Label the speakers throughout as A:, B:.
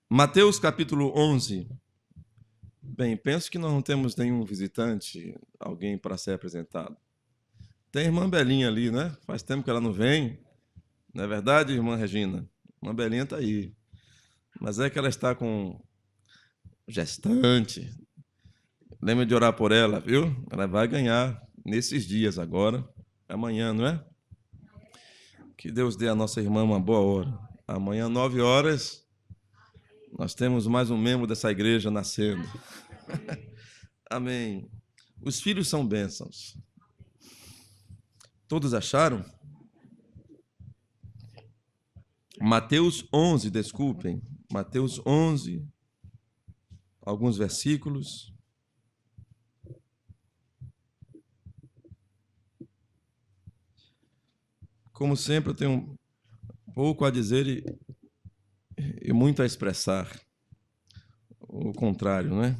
A: Mateus capítulo 11. Bem, penso que nós não temos nenhum visitante, alguém para ser apresentado. Tem a irmã Belinha ali, né? Faz tempo que ela não vem. Não é verdade, irmã Regina? A irmã Belinha está aí. Mas é que ela está com gestante. Lembra de orar por ela, viu? Ela vai ganhar nesses dias agora. Amanhã, não é? Que Deus dê à nossa irmã uma boa hora. Amanhã, 9 horas, nós temos mais um membro dessa igreja nascendo. Amém. Os filhos são bênçãos. Todos acharam? Mateus 11, desculpem. Mateus 11, alguns versículos. Como sempre, eu tenho pouco a dizer e muito a expressar. O contrário, não é?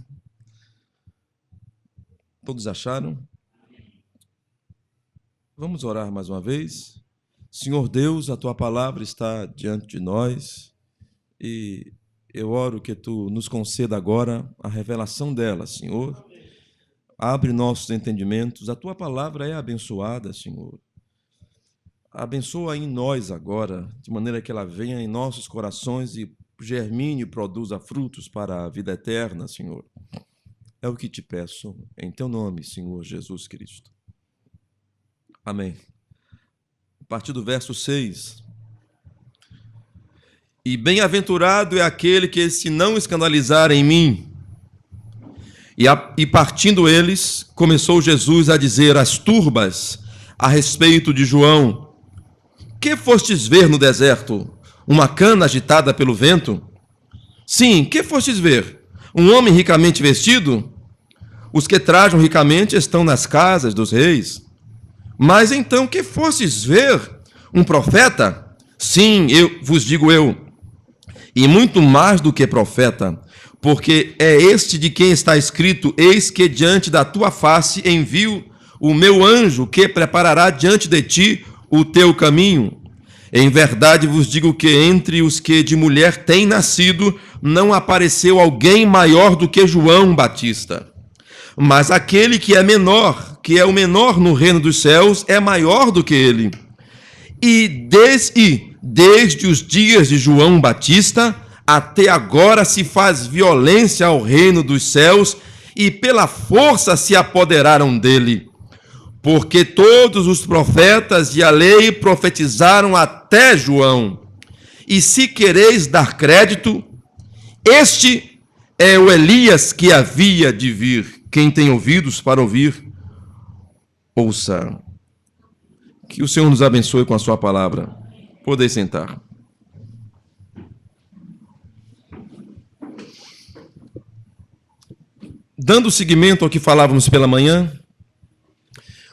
A: Todos acharam? Vamos orar mais uma vez. Senhor Deus, a Tua palavra está diante de nós e eu oro que Tu nos conceda agora a revelação dela, Senhor. Abre nossos entendimentos. A Tua palavra é abençoada, Senhor. Abençoa em nós agora, de maneira que ela venha em nossos corações e germine e produza frutos para a vida eterna, Senhor. É o que te peço, em Teu nome, Senhor Jesus Cristo. Amém. A partir do verso 6. E bem-aventurado é aquele que se não escandalizar em mim. E partindo eles, começou Jesus a dizer às turbas a respeito de João: que fostes ver no deserto? Uma cana agitada pelo vento? Sim, que fostes ver? Um homem ricamente vestido? Os que trajam ricamente estão nas casas dos reis. Mas então, que fostes ver? Um profeta? Sim, eu vos digo eu. E muito mais do que profeta, porque é este de quem está escrito: eis que diante da tua face envio o meu anjo, que preparará diante de ti o teu caminho. Em verdade vos digo que entre os que de mulher têm nascido, não apareceu alguém maior do que João Batista. Mas aquele que é menor, que é o menor no reino dos céus, é maior do que ele. E desde os dias de João Batista, até agora se faz violência ao reino dos céus, e pela força se apoderaram dele. Porque todos os profetas e a lei profetizaram até João. E se quereis dar crédito, este é o Elias que havia de vir. Quem tem ouvidos para ouvir, ouça. Que o Senhor nos abençoe com a sua palavra. Podeis sentar. Dando seguimento ao que falávamos pela manhã,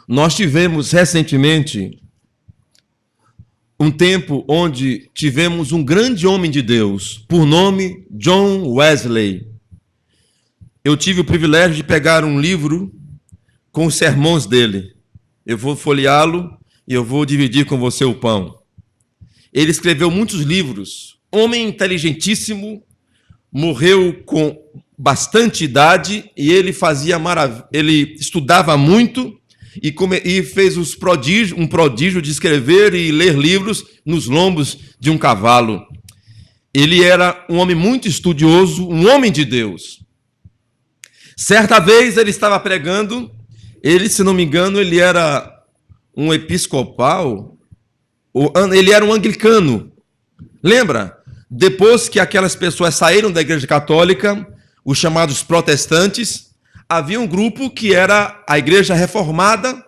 A: nós tivemos recentemente um tempo onde tivemos um grande homem de Deus, por nome John Wesley. Eu tive o privilégio de pegar um livro com os sermões dele. Eu vou folheá-lo e eu vou dividir com você o pão. Ele escreveu muitos livros, homem inteligentíssimo, morreu com bastante idade e ele ele estudava muito e fez um prodígio de escrever e ler livros nos lombos de um cavalo. Ele era um homem muito estudioso, um homem de Deus. Certa vez ele estava pregando, se não me engano, ele era um episcopal, ele era um anglicano. Lembra? Depois que aquelas pessoas saíram da Igreja Católica, os chamados protestantes, havia um grupo que era a Igreja Reformada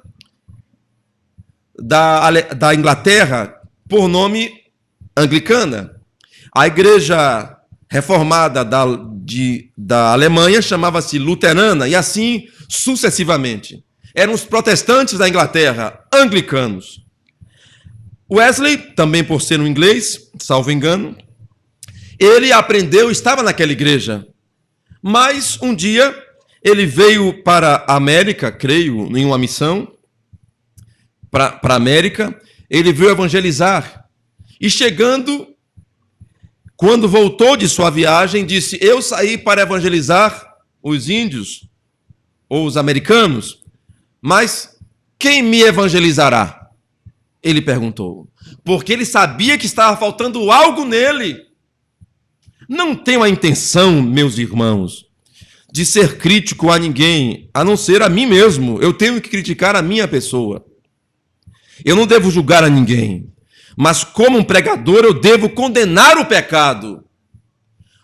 A: da Inglaterra, por nome anglicana. A Igreja Reformada da Alemanha chamava-se luterana, e assim sucessivamente. Eram os protestantes da Inglaterra, anglicanos. Wesley, também por ser um inglês, salvo engano, ele aprendeu, estava naquela igreja, mas um dia ele veio para a América, creio, em uma missão, para a América, ele veio evangelizar, e chegando quando voltou de sua viagem, disse: eu saí para evangelizar os índios ou os americanos, mas quem me evangelizará? Ele perguntou, porque ele sabia que estava faltando algo nele. Não tenho a intenção, meus irmãos, de ser crítico a ninguém, a não ser a mim mesmo. Eu tenho que criticar a minha pessoa. Eu não devo julgar a ninguém, mas como um pregador eu devo condenar o pecado.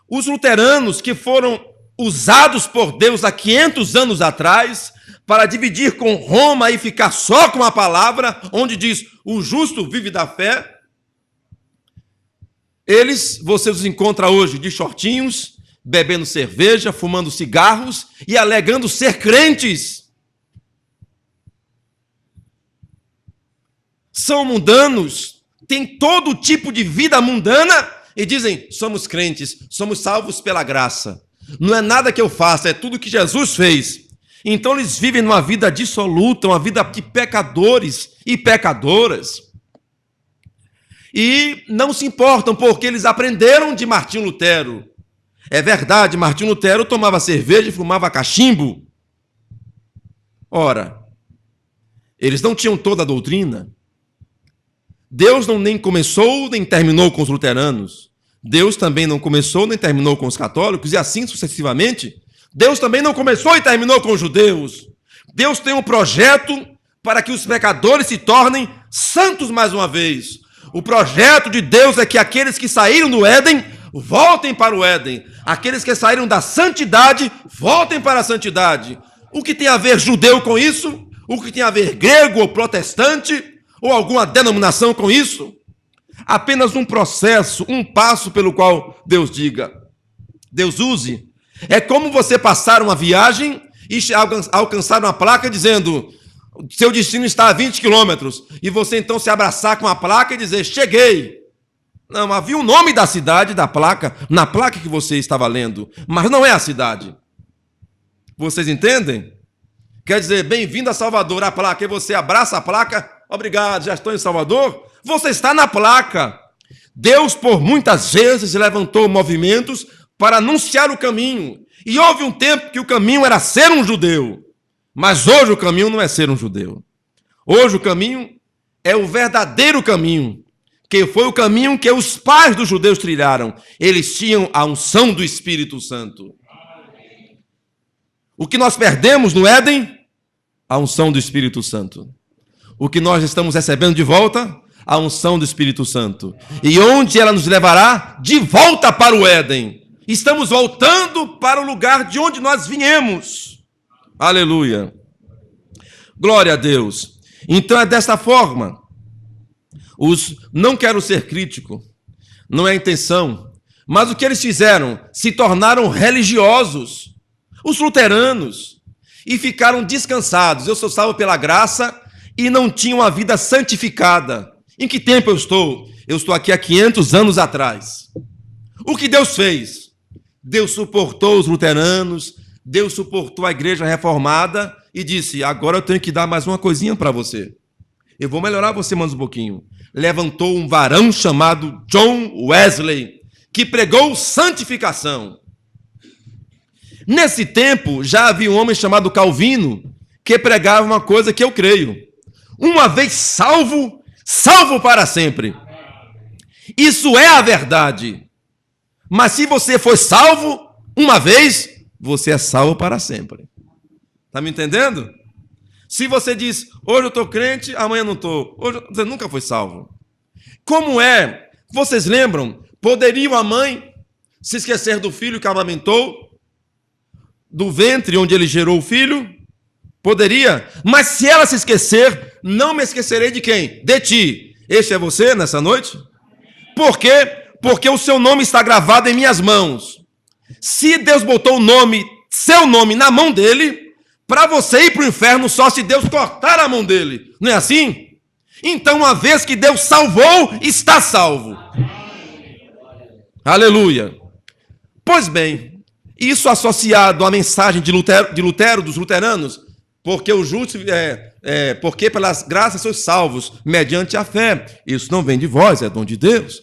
A: Os luteranos que foram usados por Deus há 500 anos atrás para dividir com Roma e ficar só com a palavra, onde diz, o justo vive da fé, você os encontra hoje de shortinhos, bebendo cerveja, fumando cigarros e alegando ser crentes. São mundanos, têm todo tipo de vida mundana e dizem, somos crentes, somos salvos pela graça. Não é nada que eu faça, é tudo que Jesus fez. Então eles vivem numa vida dissoluta, uma vida de pecadores e pecadoras. E não se importam porque eles aprenderam de Martinho Lutero. É verdade, Martinho Lutero tomava cerveja e fumava cachimbo. Ora, eles não tinham toda a doutrina. Deus não nem começou nem terminou com os luteranos. Deus também não começou nem terminou com os católicos, e assim sucessivamente. Deus também não começou e terminou com os judeus. Deus tem um projeto para que os pecadores se tornem santos mais uma vez. O projeto de Deus é que aqueles que saíram do Éden voltem para o Éden. Aqueles que saíram da santidade voltem para a santidade. O que tem a ver judeu com isso? O que tem a ver grego ou protestante? Ou alguma denominação com isso? Apenas um processo, um passo pelo qual Deus diga. Deus use. É como você passar uma viagem e alcançar uma placa dizendo seu destino está a 20 quilômetros. E você então se abraçar com a placa e dizer, cheguei. Não, havia o nome da cidade, da placa, na placa que você estava lendo. Mas não é a cidade. Vocês entendem? Quer dizer, bem-vindo a Salvador, a placa. E você abraça a placa, obrigado, já estou em Salvador. Você está na placa. Deus, por muitas vezes, levantou movimentos para anunciar o caminho. E houve um tempo que o caminho era ser um judeu. Mas hoje o caminho não é ser um judeu. Hoje o caminho é o verdadeiro caminho, que foi o caminho que os pais dos judeus trilharam. Eles tinham a unção do Espírito Santo. O que nós perdemos no Éden? A unção do Espírito Santo. O que nós estamos recebendo de volta? A unção do Espírito Santo. E onde ela nos levará? De volta para o Éden. Estamos voltando para o lugar de onde nós viemos. Aleluia. Glória a Deus. Então é desta forma. Não quero ser crítico, não é a intenção. Mas o que eles fizeram? Se tornaram religiosos. Os luteranos. E ficaram descansados. Eu sou salvo pela graça e não tinham uma vida santificada. Em que tempo eu estou? Eu estou aqui há 500 anos atrás. O que Deus fez? Deus suportou os luteranos, Deus suportou a igreja reformada e disse, agora eu tenho que dar mais uma coisinha para você. Eu vou melhorar você mais um pouquinho. Levantou um varão chamado John Wesley, que pregou santificação. Nesse tempo, já havia um homem chamado Calvino, que pregava uma coisa que eu creio. Uma vez salvo, salvo para sempre. Isso é a verdade. Mas se você foi salvo uma vez, você é salvo para sempre. Está me entendendo? Se você diz, hoje eu estou crente, amanhã não estou. Você nunca foi salvo. Como é? Vocês lembram? Poderia a mãe se esquecer do filho que amamentou? Do ventre onde ele gerou o filho? Poderia. Mas se ela se esquecer, não me esquecerei de quem? De ti. Este é você nessa noite? Por quê? Porque o seu nome está gravado em minhas mãos. Se Deus botou seu nome na mão dele, para você ir para o inferno só se Deus cortar a mão dele. Não é assim? Então, uma vez que Deus salvou, está salvo. Aleluia. Pois bem, isso associado à mensagem de Lutero, dos luteranos, porque o justo porque pelas graças sois salvos, mediante a fé. Isso não vem de vós, é dom de Deus.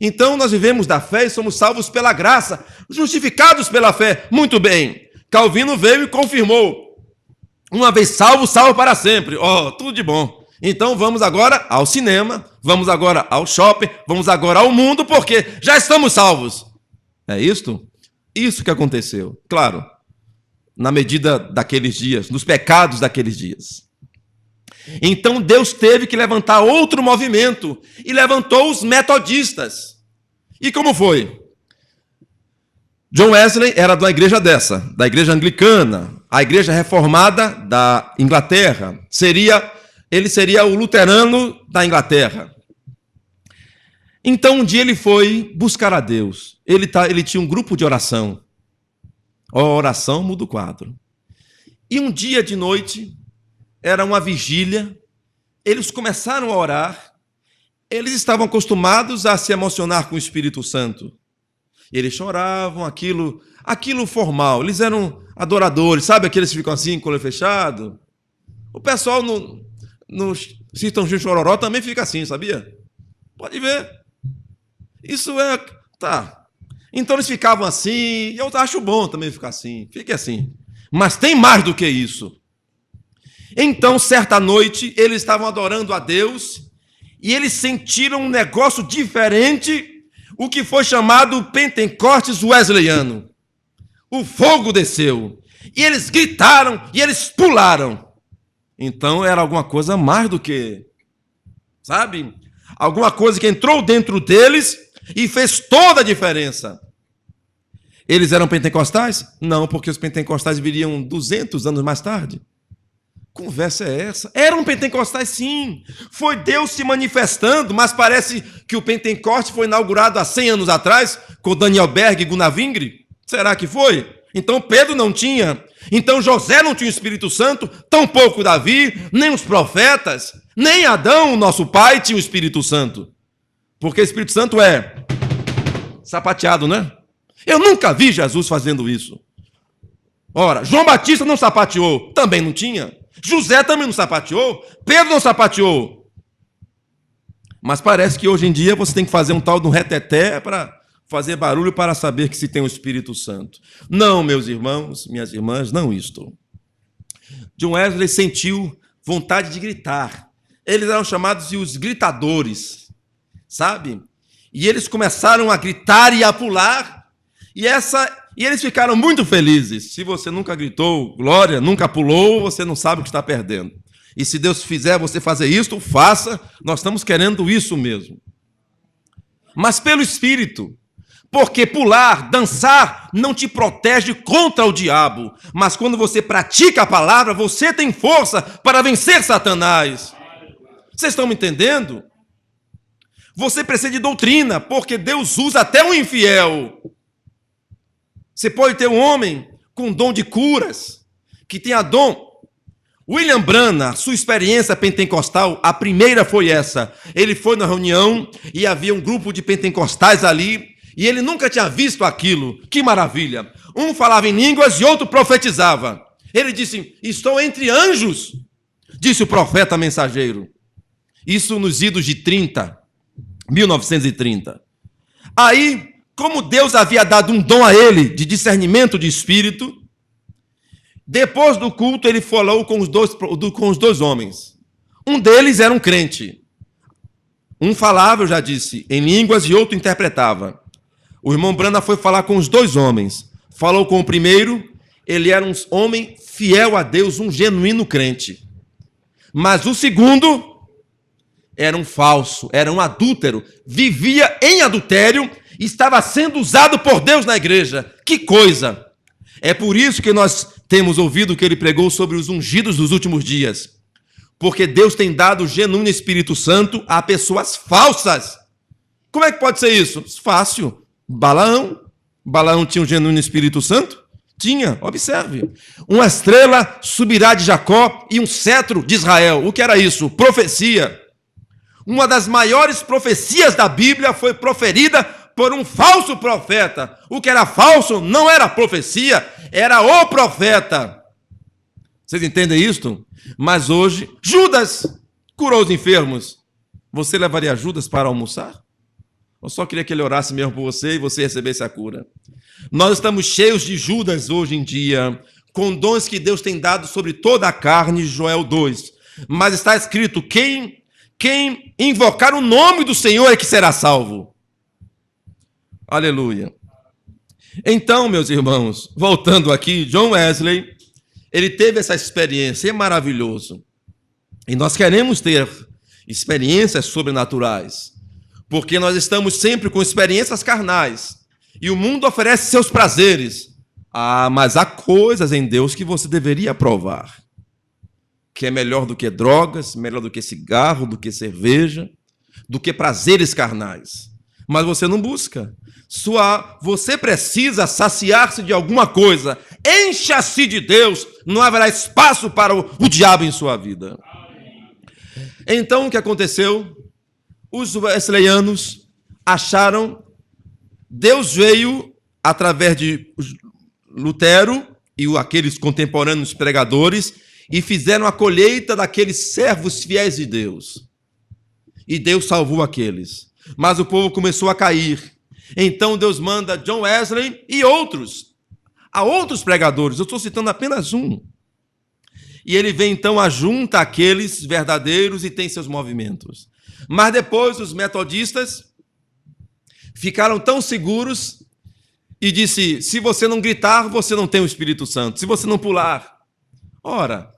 A: Então nós vivemos da fé e somos salvos pela graça, justificados pela fé. Muito bem. Calvino veio e confirmou. Uma vez salvo, salvo para sempre. Tudo de bom. Então vamos agora ao cinema, vamos agora ao shopping, vamos agora ao mundo, porque já estamos salvos. É isto? Isso que aconteceu. Claro, na medida daqueles dias, nos pecados daqueles dias. Então Deus teve que levantar outro movimento e levantou os metodistas. E como foi? John Wesley era da igreja da igreja anglicana, a igreja reformada da Inglaterra. Ele seria o luterano da Inglaterra. Então um dia ele foi buscar a Deus. Ele tinha um grupo de oração. A oração muda o quadro. E um dia de noite, era uma vigília, eles começaram a orar, eles estavam acostumados a se emocionar com o Espírito Santo. Eles choravam, aquilo formal, eles eram adoradores, sabe aqueles que ficam assim, com o olho fechado? O pessoal no Sertãozinho Chororó também fica assim, sabia? Pode ver. Isso é... Tá. Então eles ficavam assim, e eu acho bom também ficar assim, fique assim. Mas tem mais do que isso. Então, certa noite, eles estavam adorando a Deus e eles sentiram um negócio diferente, o que foi chamado Pentecostes Wesleyano. O fogo desceu e eles gritaram e eles pularam. Então, era alguma coisa mais do que, sabe? Alguma coisa que entrou dentro deles e fez toda a diferença. Eles eram pentecostais? Não, porque os pentecostais viriam 200 anos mais tarde. Conversa é essa? Eram pentecostais, sim. Foi Deus se manifestando, mas parece que o Pentecoste foi inaugurado há 100 anos atrás, com Daniel Berg e Gunnar Wingre. Será que foi? Então Pedro não tinha. Então José não tinha o Espírito Santo, tampouco Davi, nem os profetas, nem Adão, nosso pai, tinha o Espírito Santo. Porque o Espírito Santo é sapateado, né? Eu nunca vi Jesus fazendo isso. Ora, João Batista não sapateou, também não tinha. José também não sapateou, Pedro não sapateou. Mas parece que hoje em dia você tem que fazer um tal de um reteté para fazer barulho para saber que se tem o Espírito Santo. Não, meus irmãos, minhas irmãs, não isto. John Wesley sentiu vontade de gritar. Eles eram chamados de os gritadores, sabe? E eles começaram a gritar e a pular, e eles ficaram muito felizes. Se você nunca gritou glória, nunca pulou, você não sabe o que está perdendo. E se Deus fizer você fazer isso, faça. Nós estamos querendo isso mesmo. Mas pelo Espírito. Porque pular, dançar, não te protege contra o diabo. Mas quando você pratica a palavra, você tem força para vencer Satanás. Vocês estão me entendendo? Você precisa de doutrina, porque Deus usa até um infiel. Você pode ter um homem com dom de curas, que tenha dom. William Branham, sua experiência pentecostal, a primeira foi essa. Ele foi na reunião e havia um grupo de pentecostais ali, e ele nunca tinha visto aquilo. Que maravilha! Um falava em línguas e outro profetizava. Ele disse, estou entre anjos, disse o profeta mensageiro. Isso nos idos de 1930. Aí, como Deus havia dado um dom a ele de discernimento de espírito, depois do culto ele falou com os dois homens. Um deles era um crente. Um falava, eu já disse, em línguas e outro interpretava. O irmão Branham foi falar com os dois homens. Falou com o primeiro, ele era um homem fiel a Deus, um genuíno crente. Mas o segundo era um falso, era um adúltero, vivia em adultério, estava sendo usado por Deus na igreja. Que coisa! É por isso que nós temos ouvido que ele pregou sobre os ungidos dos últimos dias. Porque Deus tem dado o genuíno Espírito Santo a pessoas falsas. Como é que pode ser isso? Fácil. Balaão tinha o genuíno Espírito Santo? Tinha, observe. Uma estrela subirá de Jacó e um cetro de Israel. O que era isso? Profecia. Uma das maiores profecias da Bíblia foi proferida por um falso profeta. O que era falso não era profecia, era o profeta. Vocês entendem isto? Mas hoje, Judas curou os enfermos. Você levaria Judas para almoçar? Eu só queria que ele orasse mesmo por você e você recebesse a cura. Nós estamos cheios de Judas hoje em dia, com dons que Deus tem dado sobre toda a carne, Joel 2. Mas está escrito, quem invocar o nome do Senhor é que será salvo. Aleluia. Então, meus irmãos, voltando aqui, John Wesley, ele teve essa experiência, é maravilhoso. E nós queremos ter experiências sobrenaturais, porque nós estamos sempre com experiências carnais, e o mundo oferece seus prazeres. Mas há coisas em Deus que você deveria provar, que é melhor do que drogas, melhor do que cigarro, do que cerveja, do que prazeres carnais. Mas você não busca. Você precisa saciar-se de alguma coisa. Encha-se de Deus, não haverá espaço para o diabo em sua vida. Então, o que aconteceu? Os wesleyanos acharam, Deus veio através de Lutero e aqueles contemporâneos pregadores e fizeram a colheita daqueles servos fiéis de Deus. E Deus salvou aqueles. Mas o povo começou a cair. Então Deus manda John Wesley e outros. Há outros pregadores, eu estou citando apenas um. E ele vem então a junta aqueles verdadeiros e tem seus movimentos. Mas depois os metodistas ficaram tão seguros e disse, se você não gritar, você não tem o Espírito Santo. Se você não pular. Ora,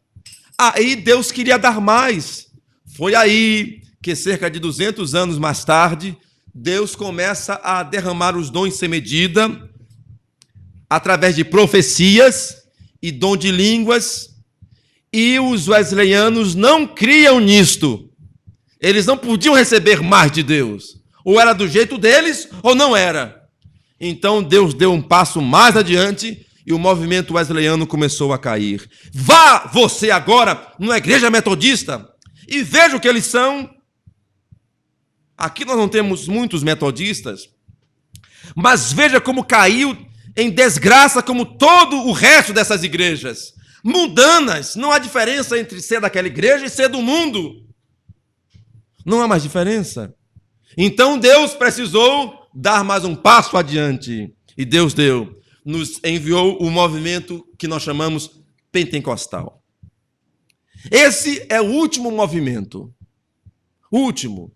A: aí Deus queria dar mais. Foi aí que cerca de 200 anos mais tarde, Deus começa a derramar os dons sem medida, através de profecias e dom de línguas, e os wesleyanos não criam nisto. Eles não podiam receber mais de Deus. Ou era do jeito deles, ou não era. Então Deus deu um passo mais adiante e o movimento wesleyano começou a cair. Vá você agora numa igreja metodista e veja o que eles são. Aqui nós não temos muitos metodistas, mas veja como caiu em desgraça como todo o resto dessas igrejas. Mundanas, não há diferença entre ser daquela igreja e ser do mundo. Não há mais diferença. Então Deus precisou dar mais um passo adiante. E Deus nos enviou o movimento que nós chamamos pentecostal. Esse é o último movimento. O último.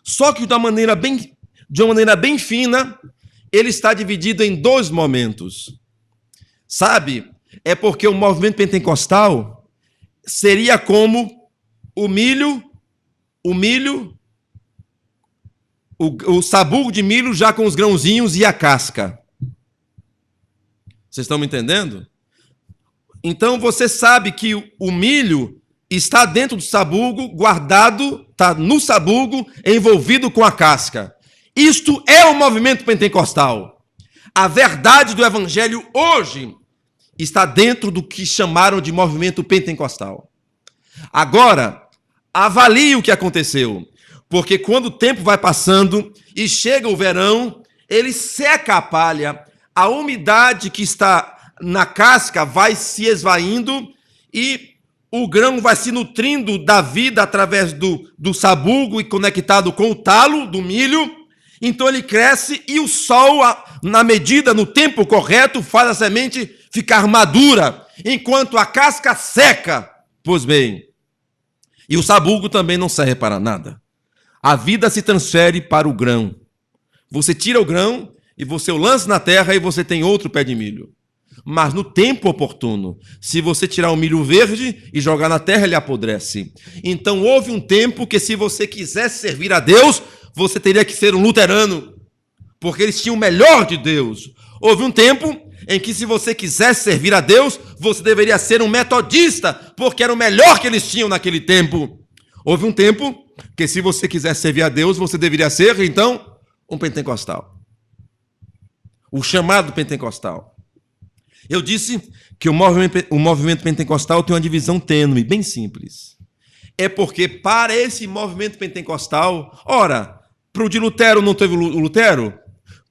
A: Só que de uma maneira bem fina, ele está dividido em dois momentos. Sabe? É porque o movimento pentecostal seria como o sabugo de milho já com os grãozinhos e a casca. Vocês estão me entendendo? Então você sabe que o milho está dentro do sabugo, guardado, está no sabugo, envolvido com a casca. Isto é o movimento pentecostal. A verdade do evangelho hoje está dentro do que chamaram de movimento pentecostal. Agora, avalie o que aconteceu. Porque quando o tempo vai passando e chega o verão, ele seca a palha, a umidade que está na casca vai se esvaindo e o grão vai se nutrindo da vida através do sabugo e conectado com o talo do milho. Então ele cresce e o sol, na medida, no tempo correto, faz a semente ficar madura, enquanto a casca seca. Pois bem, e o sabugo também não serve para nada. A vida se transfere para o grão. Você tira o grão e você o lança na terra e você tem outro pé de milho. Mas no tempo oportuno, se você tirar o milho verde e jogar na terra, ele apodrece. Então houve um tempo que se você quisesse servir a Deus, você teria que ser um luterano, porque eles tinham o melhor de Deus. Houve um tempo em que se você quisesse servir a Deus, você deveria ser um metodista, porque era o melhor que eles tinham naquele tempo. Houve um tempo que se você quisesse servir a Deus, você deveria ser, então, um pentecostal. O chamado pentecostal. Eu disse que o movimento pentecostal tem uma divisão tênue, bem simples. É porque para esse movimento pentecostal, ora, para o de Lutero não teve o Lutero,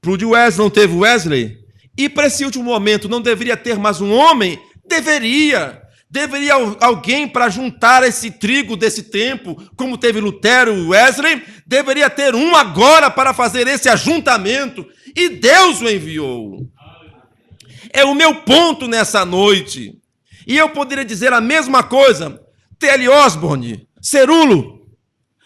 A: para o de Wesley não teve o Wesley, e para esse último momento não deveria ter mais um homem? Deveria. Deveria alguém para juntar esse trigo desse tempo, como teve Lutero e Wesley, deveria ter um agora para fazer esse ajuntamento, e Deus o enviou. É o meu ponto nessa noite. E eu poderia dizer a mesma coisa, T.L. Osborne, Cerulo,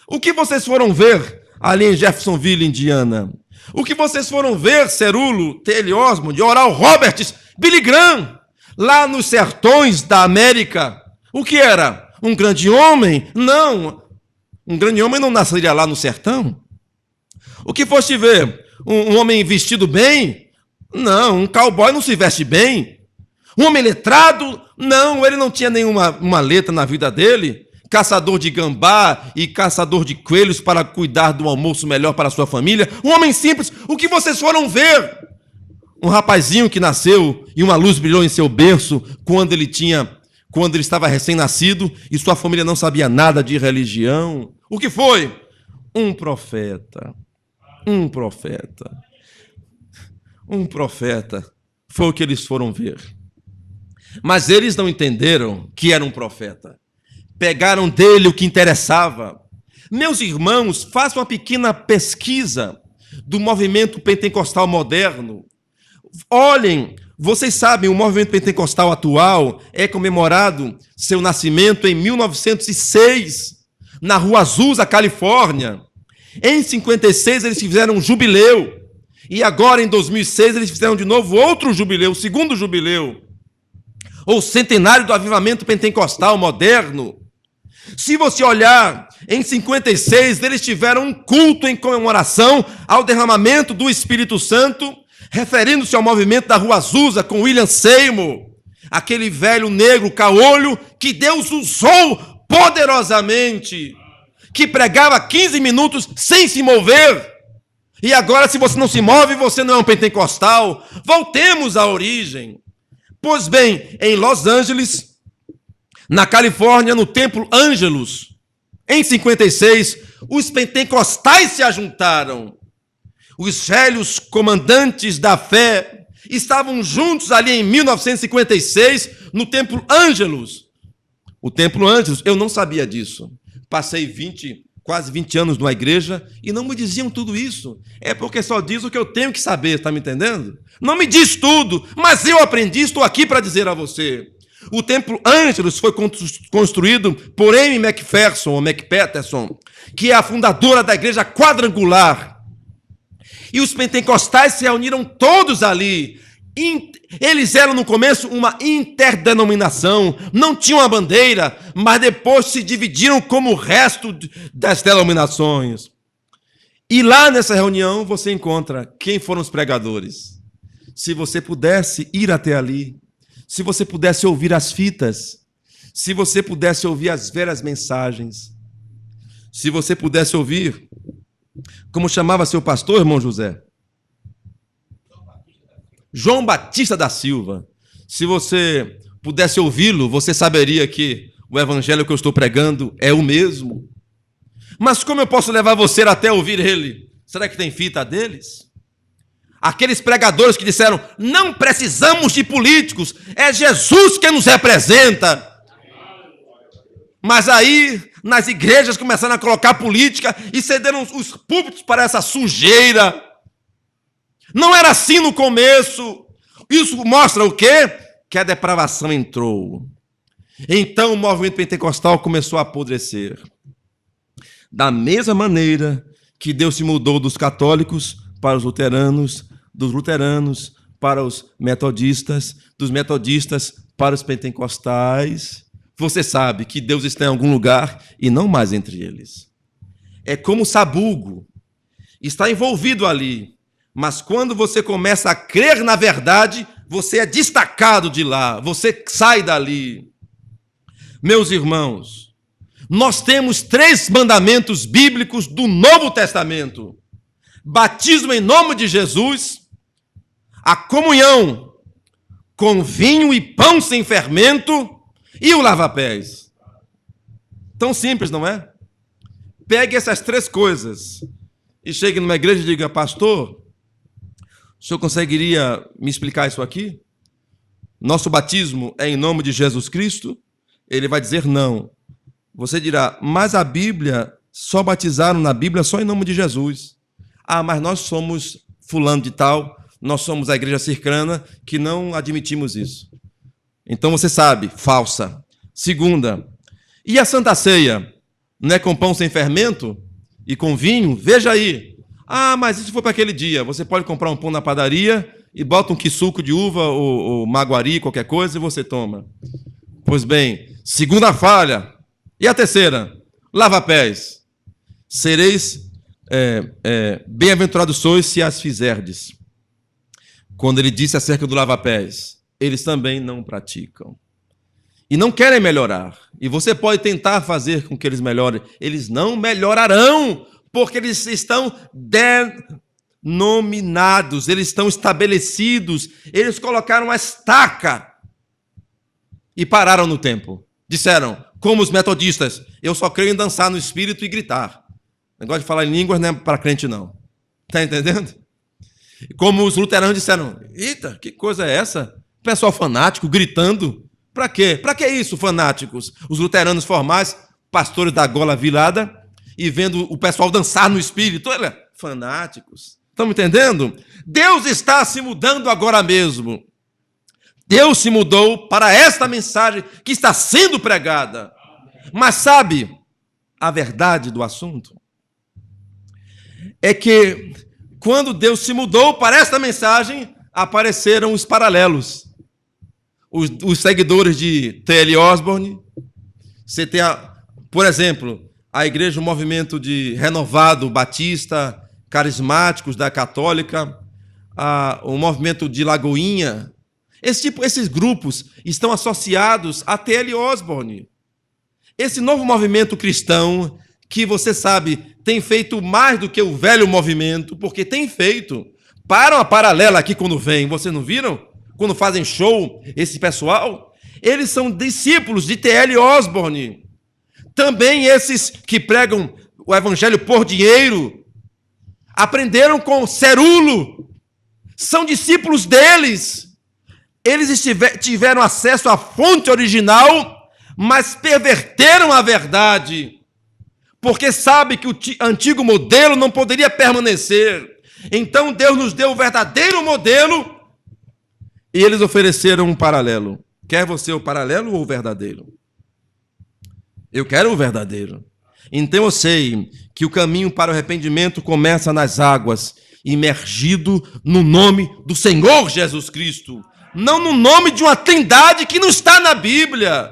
A: o que vocês foram ver ali em Jeffersonville, Indiana? O que vocês foram ver, Cerulo, T.L. Osborne, Oral Roberts, Billy Graham, lá nos sertões da América? O que era? Um grande homem? Não. Um grande homem não nasceria lá no sertão. O que foste ver? Um homem vestido bem? Não, um cowboy não se veste bem. Um homem letrado? Não, ele não tinha nenhuma letra na vida dele. Caçador de gambá e caçador de coelhos para cuidar do almoço melhor para a sua família. Um homem simples. O que vocês foram ver? Um rapazinho que nasceu e uma luz brilhou em seu berço quando ele estava recém-nascido e sua família não sabia nada de religião. O que foi? Um profeta. Um profeta. Um profeta. Foi o que eles foram ver. Mas eles não entenderam que era um profeta. Pegaram dele o que interessava. Meus irmãos, façam uma pequena pesquisa do movimento pentecostal moderno. Olhem, vocês sabem, o movimento pentecostal atual é comemorado seu nascimento em 1906, na Rua Azusa, Califórnia. Em 56 eles fizeram um jubileu. E agora, em 2006, eles fizeram de novo outro jubileu, o segundo jubileu. Ou centenário do avivamento pentecostal moderno. Se você olhar, em 56, eles tiveram um culto em comemoração ao derramamento do Espírito Santo, referindo-se ao movimento da Rua Azusa com William Seymour, aquele velho negro caolho que Deus usou poderosamente, que pregava 15 minutos sem se mover. E agora, se você não se move, você não é um pentecostal. Voltemos à origem. Pois bem, em Los Angeles, na Califórnia, no Templo Angelus, em 56, os pentecostais se ajuntaram. Os velhos comandantes da fé estavam juntos ali em 1956, no Templo Angelus. O Templo Angelus, eu não sabia disso. Passei quase 20 anos numa igreja e não me diziam tudo isso. É porque só diz o que eu tenho que saber, está me entendendo? Não me diz tudo, mas eu aprendi, estou aqui para dizer a você. O Templo Angelus foi construído por Amy McPherson, ou McPherson, que é a fundadora da igreja quadrangular. E os pentecostais se reuniram todos ali. Eles eram no começo uma interdenominação, não tinham uma bandeira, mas depois se dividiram como o resto das denominações. E lá nessa reunião você encontra quem foram os pregadores. Se você pudesse ir até ali, se você pudesse ouvir as fitas, se você pudesse ouvir as velhas mensagens, se você pudesse ouvir, como chamava seu pastor, irmão José? João Batista da Silva. Se você pudesse ouvi-lo, você saberia que o evangelho que eu estou pregando é o mesmo. Mas como eu posso levar você até ouvir ele? Será que tem fita deles? Aqueles pregadores que disseram, não precisamos de políticos, é Jesus que nos representa. Mas aí, nas igrejas começaram a colocar política e cederam os púlpitos para essa sujeira. Não era assim no começo. Isso mostra o quê? Que a depravação entrou. Então o movimento pentecostal começou a apodrecer. Da mesma maneira que Deus se mudou dos católicos para os luteranos, dos luteranos para os metodistas, dos metodistas para os pentecostais. Você sabe que Deus está em algum lugar e não mais entre eles. É como sabugo. Está envolvido ali. Mas quando você começa a crer na verdade, você é destacado de lá, você sai dali. Meus irmãos, nós temos 3 mandamentos bíblicos do Novo Testamento. Batismo em nome de Jesus, a comunhão com vinho e pão sem fermento e o lava-pés. Tão simples, não é? Pegue essas 3 coisas e chegue numa igreja e diga, pastor, o senhor conseguiria me explicar isso aqui? Nosso batismo é em nome de Jesus Cristo, Ele vai dizer não. Você dirá, mas a Bíblia, só batizaram na Bíblia só em nome de Jesus. Ah, mas nós somos fulano de tal, nós somos a igreja circrana, que não admitimos isso. Então você sabe, falsa. Segunda, e a Santa Ceia? Não é com pão sem fermento e com vinho? Veja aí. Ah, mas isso foi para aquele dia. Você pode comprar um pão na padaria e bota um quissuco de uva ou maguari, qualquer coisa, e você toma. Pois bem, segunda falha. E a terceira? Lava-pés. Sereis bem-aventurados sois se as fizerdes. Quando ele disse acerca do lava-pés, eles também não praticam. E não querem melhorar. E você pode tentar fazer com que eles melhorem. Eles não melhorarão, porque eles estão denominados, eles estão estabelecidos. Eles colocaram uma estaca e pararam no tempo. Disseram, como os metodistas, eu só creio em dançar no espírito e gritar. O negócio de falar em línguas não é para crente, não. Está entendendo? Como os luteranos disseram, eita, que coisa é essa? Pessoal fanático, gritando. Para quê? Para que isso, fanáticos? Os luteranos formais, pastores da gola vilada, e vendo o pessoal dançar no espírito. Olha, fanáticos. Estamos entendendo? Deus está se mudando agora mesmo. Deus se mudou para esta mensagem que está sendo pregada. Mas sabe a verdade do assunto? É que quando Deus se mudou para esta mensagem, apareceram os paralelos. Os seguidores de T.L. Osborne. Você tem, por exemplo, a igreja, o movimento de renovado, batista, carismáticos da católica, o movimento de Lagoinha. Esses grupos estão associados a T.L. Osborne. Esse novo movimento cristão, que você sabe, tem feito mais do que o velho movimento, porque tem feito. Param a paralela aqui quando vem, vocês não viram? Quando fazem show, esse pessoal, eles são discípulos de T.L. Osborne. Também esses que pregam o evangelho por dinheiro, aprenderam com Cerulo, são discípulos deles. Eles tiveram acesso à fonte original, mas perverteram a verdade, porque sabe que o antigo modelo não poderia permanecer. Então Deus nos deu o verdadeiro modelo, e eles ofereceram um paralelo. Quer você o paralelo ou o verdadeiro? Eu quero o verdadeiro. Então eu sei que o caminho para o arrependimento começa nas águas, imergido no nome do Senhor Jesus Cristo. Não no nome de uma trindade que não está na Bíblia.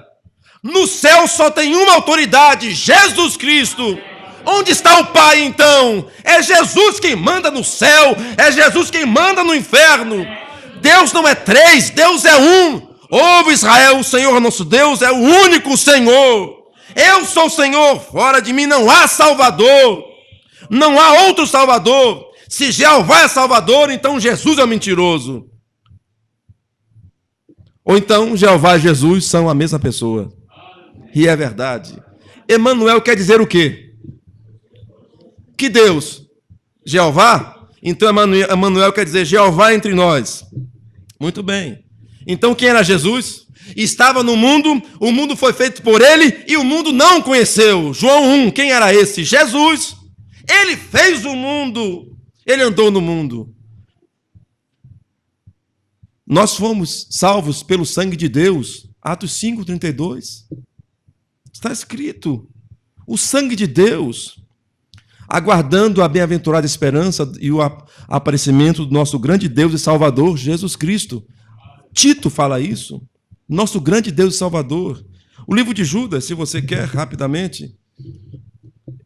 A: No céu só tem uma autoridade, Jesus Cristo. Onde está o Pai, então? É Jesus quem manda no céu, é Jesus quem manda no inferno. Deus não é três, Deus é um. Ouve, Israel, o Senhor nosso Deus é o único Senhor. Eu sou o Senhor, fora de mim não há Salvador. Não há outro Salvador. Se Jeová é Salvador, então Jesus é o mentiroso. Ou então Jeová e Jesus são a mesma pessoa. E é verdade. Emanuel quer dizer o quê? Que Deus? Jeová? Então Emanuel quer dizer Jeová entre nós. Muito bem. Então quem era Jesus? Estava no mundo, o mundo foi feito por ele e o mundo não o conheceu. João 1, quem era esse? Jesus. Ele fez o mundo, ele andou no mundo. Nós fomos salvos pelo sangue de Deus. Atos 5:32. Está escrito. O sangue de Deus, aguardando a bem-aventurada esperança e o aparecimento do nosso grande Deus e Salvador, Jesus Cristo. Tito fala isso. Nosso grande Deus e Salvador. O livro de Judas, se você quer, rapidamente.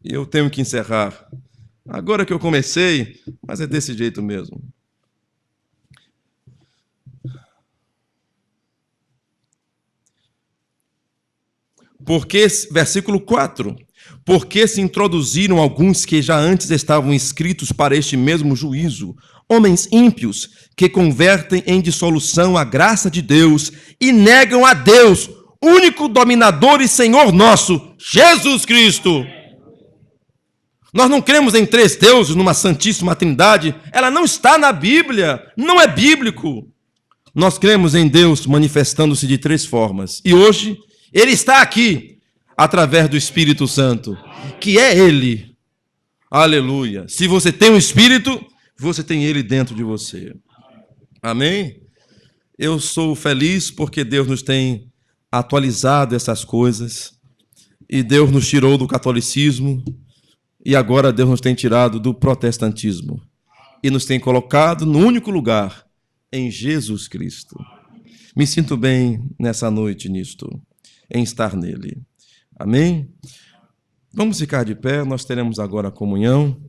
A: E eu tenho que encerrar. Agora que eu comecei, mas é desse jeito mesmo. Porque, versículo 4. Porque se introduziram alguns que já antes estavam inscritos para este mesmo juízo, homens ímpios que convertem em dissolução a graça de Deus e negam a Deus, único dominador e Senhor nosso, Jesus Cristo. Nós não cremos em três deuses, numa santíssima trindade. Ela não está na Bíblia, não é bíblico. Nós cremos em Deus manifestando-se de três formas. E hoje Ele está aqui através do Espírito Santo, que é Ele. Aleluia. Se você tem o Espírito, você tem Ele dentro de você. Amém? Eu sou feliz porque Deus nos tem atualizado essas coisas e Deus nos tirou do catolicismo e agora Deus nos tem tirado do protestantismo e nos tem colocado no único lugar, em Jesus Cristo. Me sinto bem nessa noite nisto, em estar nele. Amém? Vamos ficar de pé, nós teremos agora a comunhão.